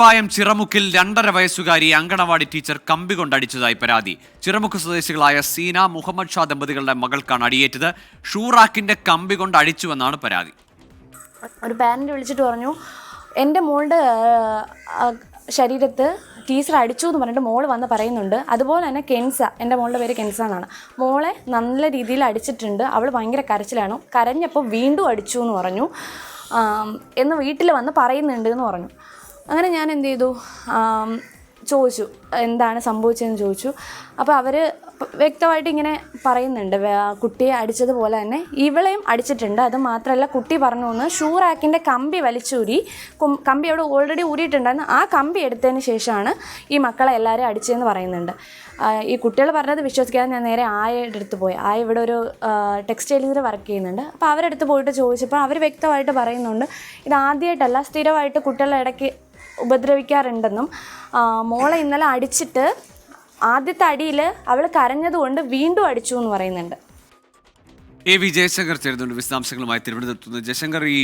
പായം ചിറമുക്കിൽ 2.5 വയസ്സുകാരി അങ്കണവാടി ടീച്ചർ കമ്പി കൊണ്ടടിച്ചതായി പരാതി. ചിറമുക്ക് സ്വദേശികളായ സീന മുഹമ്മദ് ഷാ ദമ്പതികളുടെ മകൾക്കാണ് അടിയേറ്റത്. ഷൂറാക്കിന്റെ കമ്പി കൊണ്ട് അടിച്ചുവെന്നാണ് പരാതി. ഒരു പാരന്റ് വിളിച്ചിട്ട് പറഞ്ഞു, എൻ്റെ മോളുടെ ശരീരത്ത് ടീച്ചർ അടിച്ചു എന്ന് പറഞ്ഞിട്ട് മോള് വന്ന് പറയുന്നുണ്ട്. അതുപോലെ തന്നെ കെൻസ, എൻ്റെ മോളുടെ പേര് കെൻസ എന്നാണ്, മോളെ നല്ല രീതിയിൽ അടിച്ചിട്ടുണ്ട്. അവൾ ഭയങ്കര കരച്ചിലാണ്. കരഞ്ഞപ്പോൾ വീണ്ടും അടിച്ചു എന്ന് പറഞ്ഞു എന്ന് വീട്ടിൽ വന്ന് പറയുന്നുണ്ട് എന്ന് പറഞ്ഞു. അങ്ങനെ ഞാൻ എന്ത് ചെയ്തു, ചോദിച്ചു എന്താണ് സംഭവിച്ചതെന്ന് ചോദിച്ചു. അപ്പോൾ അവർ വ്യക്തമായിട്ട് ഇങ്ങനെ പറയുന്നുണ്ട്, കുട്ടിയെ അടിച്ചതുപോലെ തന്നെ ഇവളെയും അടിച്ചിട്ടുണ്ട്. അത് മാത്രമല്ല, കുട്ടി പറഞ്ഞു എന്ന് ഷൂ റാക്കിൻ്റെ കമ്പി വലിച്ചൂരി, കമ്പി അവിടെ ഓൾറെഡി ഊരിയിട്ടുണ്ടായിരുന്നു, ആ കമ്പി എടുത്തതിന് ശേഷമാണ് ഈ മക്കളെ എല്ലാവരും അടിച്ചതെന്ന് പറയുന്നുണ്ട്. ഈ കുട്ടികൾ പറഞ്ഞത് വിശ്വസിക്കാതെ ഞാൻ നേരെ ആയയുടെ അടുത്ത് പോയി. ആയ ഇവിടെ ഒരു ടെക്സ്റ്റൈൽസിൽ വർക്ക് ചെയ്യുന്നുണ്ട്. അപ്പോൾ അവരടുത്ത് പോയിട്ട് ചോദിച്ചപ്പോൾ അവർ വ്യക്തമായിട്ട് പറയുന്നുണ്ട്, ഇത് ആദ്യമായിട്ടല്ല, സ്ഥിരമായിട്ട് കുട്ടികളെ ഇടയ്ക്ക് ഉപദ്രവിക്കാറുണ്ടെന്നും മോളെ ഇന്നലെ അടിച്ചിട്ട് ആദ്യത്തെ അടിയിൽ അവൾ കരഞ്ഞതുകൊണ്ട് വീണ്ടും അടിച്ചു എന്ന് പറയുന്നുണ്ട്. AV ജയശങ്കർ ചേരുന്നുണ്ട് വിശദാംശങ്ങളുമായി തിരുവനന്തപുരത്ത്. ജയശങ്കർ, ഈ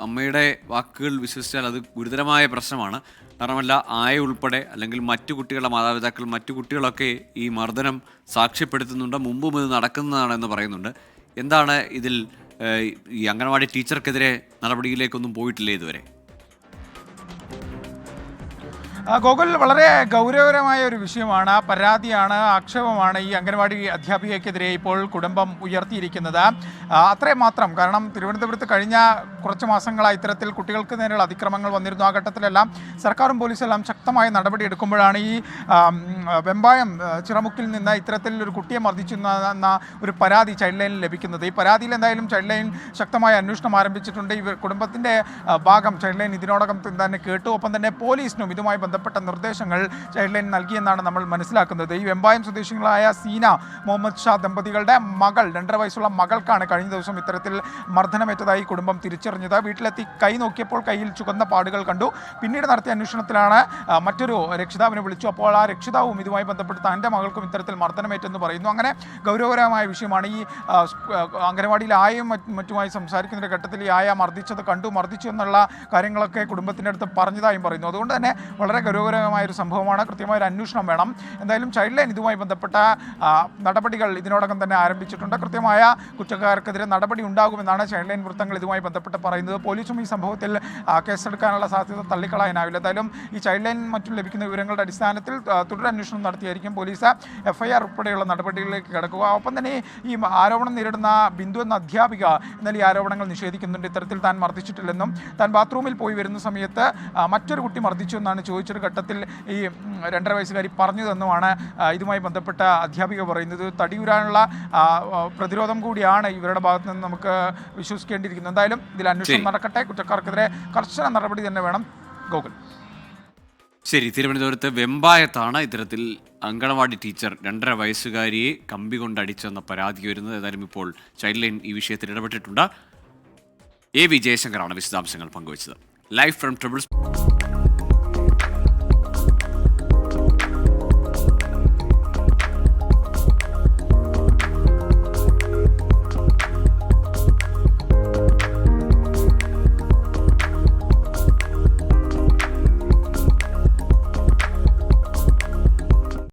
അമ്മയുടെ വാക്കുകൾ വിശ്വസിച്ചാൽ അത് ഗുരുതരമായ പ്രശ്നമാണ്. കാരണമല്ല, ആയ ഉൾപ്പെടെ അല്ലെങ്കിൽ മറ്റു കുട്ടികളുടെ മാതാപിതാക്കൾ, മറ്റു കുട്ടികളൊക്കെ ഈ മർദ്ദനം സാക്ഷ്യപ്പെടുത്തുന്നുണ്ട്, മുമ്പും ഇത് നടക്കുന്നതാണെന്ന് പറയുന്നുണ്ട്. എന്താണ് ഇതിൽ ഈ അംഗനവാടി ടീച്ചർക്കെതിരെ നടപടിയിലേക്കൊന്നും പോയിട്ടില്ലേ ഇതുവരെ? ഗോകുൽ, വളരെ ഗൗരവകരമായ ഒരു വിഷയമാണ്, പരാതിയാണ്, ആക്ഷേപമാണ് ഈ അംഗനവാടി അധ്യാപികയ്ക്കെതിരെ ഇപ്പോൾ കുടുംബം ഉയർത്തിയിരിക്കുന്നത്. അത്രയും മാത്രം. കാരണം തിരുവനന്തപുരത്ത് കഴിഞ്ഞ കുറച്ച് മാസങ്ങളായി ഇത്തരത്തിൽ കുട്ടികൾക്ക് നേരെയുള്ള അതിക്രമങ്ങൾ വന്നിരുന്നു. ആ ഘട്ടത്തിലെല്ലാം സർക്കാരും പോലീസെല്ലാം ശക്തമായ നടപടിയെടുക്കുമ്പോഴാണ് ഈ വെമ്പായം ചിറമുക്കിൽ നിന്ന് ഇത്തരത്തിൽ ഒരു കുട്ടിയെ മർദ്ദിച്ചു എന്ന ഒരു പരാതി ചൈൽഡ് ലൈനിൽ ലഭിക്കുന്നത്. ഈ പരാതിയിൽ എന്തായാലും ചൈൽഡ് ലൈൻ ശക്തമായ അന്വേഷണം ആരംഭിച്ചിട്ടുണ്ട്. ഈ കുടുംബത്തിൻ്റെ ഭാഗം ചൈൽഡ് ലൈൻ ഇതിനോടകം തന്നെ കേട്ടു. ഒപ്പം തന്നെ പോലീസിനും ഇതുമായി ബന്ധപ്പെട്ട നിർദ്ദേശങ്ങൾ ചൈൽഡ് ലൈൻ നൽകിയെന്നാണ് നമ്മൾ മനസ്സിലാക്കുന്നത്. ഈ വെമ്പായം സ്വദേശികളായ സീന മുഹമ്മദ് ഷാ ദമ്പതികളുടെ മകൾ, 2.5 വയസ്സുള്ള മകൾക്കാണ് കഴിഞ്ഞ ദിവസം ഇത്തരത്തിൽ മർദ്ദനമേറ്റതായി കുടുംബം തിരിച്ചറിഞ്ഞത്. വീട്ടിലെത്തി കൈ നോക്കിയപ്പോൾ കയ്യിൽ ചുവന്ന പാടുകൾ കണ്ടു. പിന്നീട് നടത്തിയ അന്വേഷണത്തിലാണ് മറ്റൊരു രക്ഷിതാവിനെ വിളിച്ചു. അപ്പോൾ ആ രക്ഷിതാവും ഇതുമായി ബന്ധപ്പെട്ട് തൻ്റെ മകൾക്കും ഇത്തരത്തിൽ മർദ്ദനമേറ്റെന്ന് പറയുന്നു. അങ്ങനെ ഗൗരവകരമായ വിഷയമാണ്. ഈ അംഗനവാടിയിൽ ആയയും മറ്റുമായി സംസാരിക്കുന്ന ഘട്ടത്തിൽ ഈ ആയ മർദ്ദിച്ചു എന്നുള്ള കാര്യങ്ങളൊക്കെ കുടുംബത്തിൻ്റെ അടുത്ത് പറഞ്ഞതായും പറയുന്നു. അതുകൊണ്ട് തന്നെ വളരെ ഗൗരവകരമായൊരു സംഭവമാണ്. കൃത്യമായൊരു അന്വേഷണം വേണം. എന്തായാലും ചൈൽഡ് ലൈൻ ഇതുമായി ബന്ധപ്പെട്ട നടപടികൾ ഇതിനോടകം തന്നെ ആരംഭിച്ചിട്ടുണ്ട്. കൃത്യമായ കുറ്റക്കാർക്കെതിരെ നടപടി ഉണ്ടാകുമെന്നാണ് ചൈൽഡ് ലൈൻ വൃത്തങ്ങൾ ഇതുമായി ബന്ധപ്പെട്ട് പറയുന്നത്. പോലീസും ഈ സംഭവത്തിൽ കേസെടുക്കാനുള്ള സാധ്യത തള്ളിക്കളയാനാവില്ല. എന്തായാലും ഈ ചൈൽഡ് ലൈൻ മറ്റും ലഭിക്കുന്ന വിവരങ്ങളുടെ അടിസ്ഥാനത്തിൽ തുടരന്വേഷണം നടത്തിയായിരിക്കും പോലീസ് FIR ഉൾപ്പെടെയുള്ള നടപടികളിലേക്ക് കിടക്കുക. ഒപ്പം തന്നെ ഈ ആരോപണം നേരിടുന്ന ബിന്ദു എന്ന അധ്യാപിക എന്നാൽ ഈ ആരോപണങ്ങൾ നിഷേധിക്കുന്നുണ്ട്. ഇത്തരത്തിൽ താൻ മർദ്ദിച്ചിട്ടില്ലെന്നും താൻ ബാത്റൂമിൽ പോയി വരുന്ന സമയത്ത് മറ്റൊരു കുട്ടി മർദ്ദിച്ചു എന്നാണ് ചോദിച്ചൊരു ഘട്ടത്തിൽ ഈ 2.5 വയസ്സുകാരി പറഞ്ഞതെന്നുമാണ് ഇതുമായി ബന്ധപ്പെട്ട അധ്യാപിക പറയുന്നത്. തടിയൂരാനുള്ള പ്രതിരോധം കൂടിയാണ് ഇവരുടെ ഭാഗത്ത് നിന്ന് നമുക്ക് വിശ്വസിക്കേണ്ടിയിരിക്കുന്നത്. എന്തായാലും ഇതിൽ അന്വേഷണം നടക്കട്ടെ. കുറ്റക്കാർക്കെതിരെ കർശന നടപടി തന്നെ വേണം. ഗോകുൽ, ശരി. തിരുവനന്തപുരത്ത് വെമ്പായത്താണ് ഇത്തരത്തിൽ അങ്കണവാടി ടീച്ചർ 2.5 വയസ്സുകാരിയെ കമ്പി കൊണ്ടടിച്ചെന്ന പരാതി വരുന്നത്. ഏതായാലും ഇപ്പോൾ ചൈൽഡ് ലൈൻ ഈ വിഷയത്തിൽ ഇടപെട്ടിട്ടുണ്ട്. AV ജയശങ്കറാണ് വിശദാംശങ്ങൾ പങ്കുവച്ചത്. Live from ട്രിബിൾസ്.